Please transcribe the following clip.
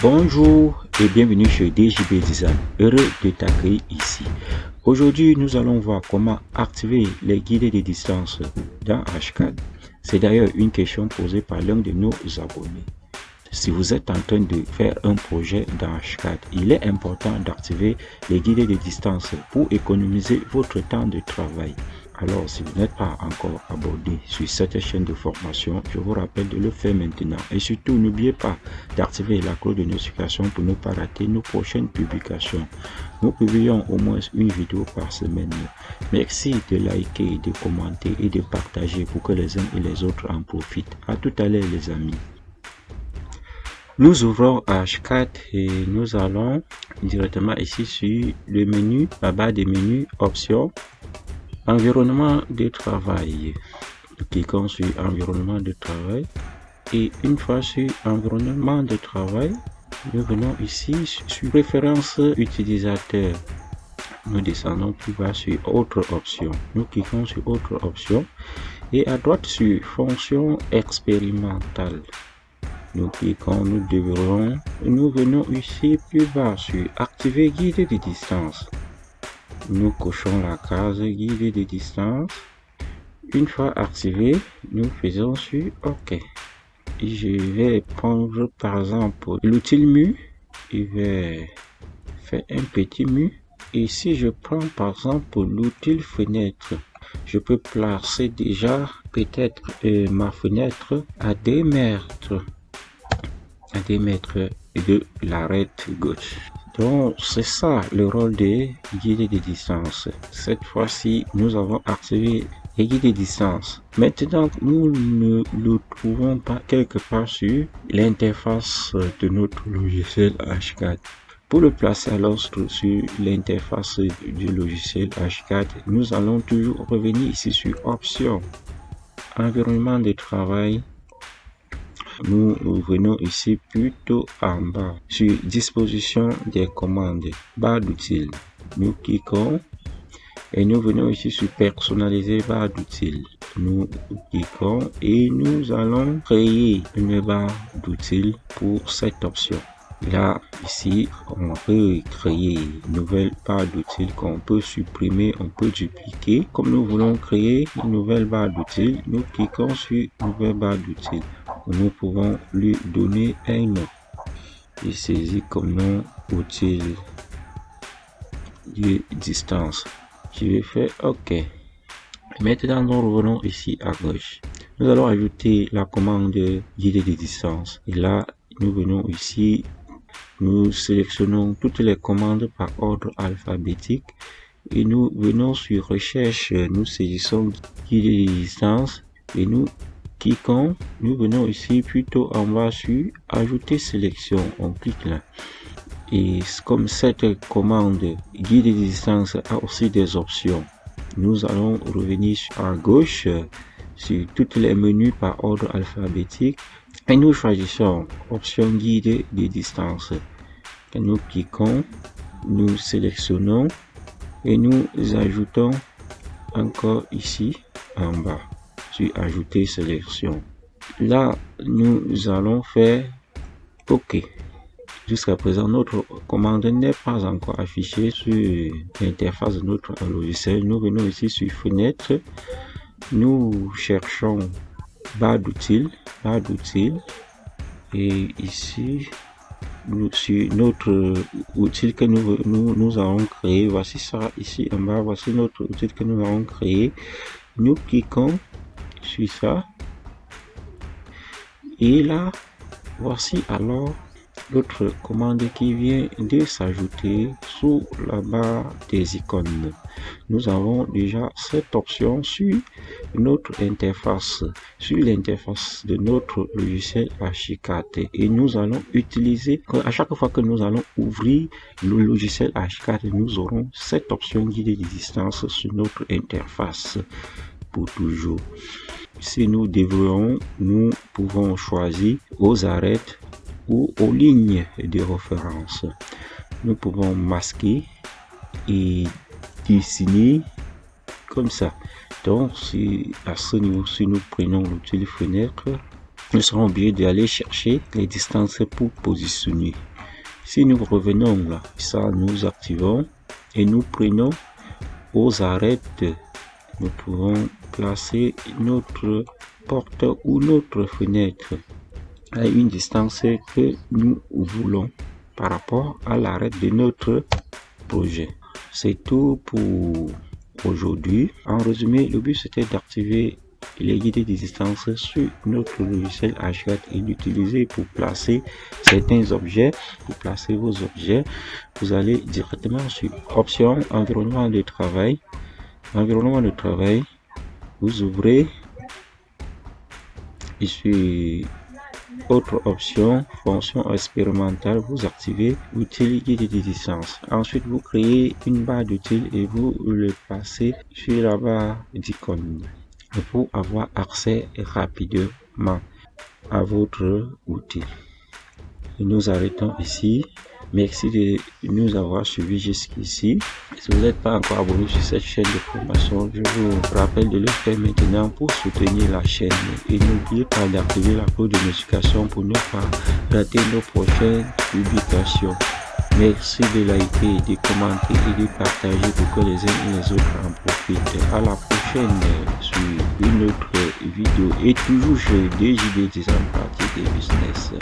Bonjour et bienvenue chez DJB Design, heureux de t'accueillir ici. Aujourd'hui, nous allons voir comment activer les guidées de distance dans HCAD. C'est d'ailleurs une question posée par l'un de nos abonnés. Si vous êtes en train de faire un projet dans HCAD, il est important d'activer les guidées de distance pour économiser votre temps de travail. Alors, si vous n'êtes pas encore abonné sur cette chaîne de formation, je vous rappelle de le faire maintenant. Et surtout, n'oubliez pas d'activer la cloche de notification pour ne pas rater nos prochaines publications. Nous publions au moins une vidéo par semaine. Merci de liker, de commenter et de partager pour que les uns et les autres en profitent. À tout à l'heure, les amis. Nous ouvrons HCAD et nous allons directement ici sur le menu, la barre des menus, options. Environnement de travail. Cliquons sur environnement de travail et une fois sur environnement de travail, nous venons ici sur préférences utilisateurs. Nous descendons plus bas sur autre option. Nous cliquons sur autre option et à droite sur fonction expérimentale. Nous cliquons, nous venons ici plus bas sur activer guide de distance. Nous cochons la case guide de distance. Une fois activé, nous faisons sur OK. Je vais prendre par exemple l'outil mur. Je vais faire un petit mur. Et si je prends par exemple l'outil fenêtre, je peux placer déjà peut-être ma fenêtre à 2 mètres. À 2 mètres de l'arête gauche. Donc, c'est ça le rôle des guides de distance. Cette fois-ci, nous avons activé les guides de distance. Maintenant, nous ne le trouvons pas quelque part sur l'interface de notre logiciel HCAD. Pour le placer alors sur l'interface du logiciel HCAD, nous allons toujours revenir ici sur Options, Environnement de travail. Nous venons ici plutôt en bas sur disposition des commandes, barre d'outils. Nous cliquons et nous venons ici sur personnaliser barre d'outils. Nous cliquons et nous allons créer une barre d'outils pour cette option. Là, ici, on peut créer une nouvelle barre d'outils qu'on peut supprimer, on peut dupliquer. Comme nous voulons créer une nouvelle barre d'outils, nous cliquons sur nouvelle barre d'outils. Nous pouvons lui donner un nom. Il saisit comme nom outil de distance. Je vais faire OK. Maintenant, nous revenons ici à gauche. Nous allons ajouter la commande guide de distance. Et là, nous venons ici. Nous sélectionnons toutes les commandes par ordre alphabétique. Et nous venons sur recherche. Nous saisissons guide de distance. Et nous cliquons, nous venons ici plutôt en bas sur ajouter sélection, on clique là. Et comme cette commande guide de distance a aussi des options, nous allons revenir à gauche sur tous les menus par ordre alphabétique et nous choisissons option guide de distance. Et nous cliquons, nous sélectionnons et nous ajoutons encore ici en bas sur ajouter sélection. Là, nous allons faire OK. Jusqu'à présent, notre commande n'est pas encore affichée sur l'interface de notre logiciel. Nous venons ici sur fenêtre. Nous cherchons barre d'outils. Et ici, sur notre outil que nous avons créé. Voici ça ici en bas. Voici notre outil que nous avons créé. Nous cliquons sur ça et là voici alors notre commande qui vient de s'ajouter sous la barre des icônes. Nous avons déjà cette option sur notre interface, sur l'interface de notre logiciel HCAD et nous allons utiliser à chaque fois que nous allons ouvrir le logiciel HCAD, nous aurons cette option guide de distance sur notre interface pour toujours. Si nous déverrouillons, nous pouvons choisir aux arêtes ou aux lignes de référence. Nous pouvons masquer et dessiner comme ça. Donc, si à ce niveau, si nous prenons l'outil fenêtre, nous serons obligés d'aller chercher les distances pour positionner. Si nous revenons là, ça nous activons et nous prenons aux arêtes, nous pouvons placer notre porte ou notre fenêtre à une distance que nous voulons par rapport à l'arête de notre projet. C'est tout pour aujourd'hui. En résumé, le but c'était d'activer les guides de distance sur notre logiciel H4 et d'utiliser pour placer certains objets. Pour placer vos objets, vous allez directement sur Options, Environnement de travail. Environnement de travail, vous ouvrez ici autre option, fonction expérimentale, vous activez outil guide de distance. Ensuite, vous créez une barre d'outils et vous le placez sur la barre d'icône pour avoir accès rapidement à votre outil. Nous arrêtons ici. Merci de nous avoir suivis jusqu'ici. Si vous n'êtes pas encore abonné sur cette chaîne de formation, je vous rappelle de le faire maintenant pour soutenir la chaîne. Et n'oubliez pas d'activer la cloche de notification pour ne pas rater nos prochaines publications. Merci de liker, de commenter et de partager pour que les uns et les autres en profitent. À la prochaine sur une autre vidéo et toujours chez DJB Design Pratique et Business.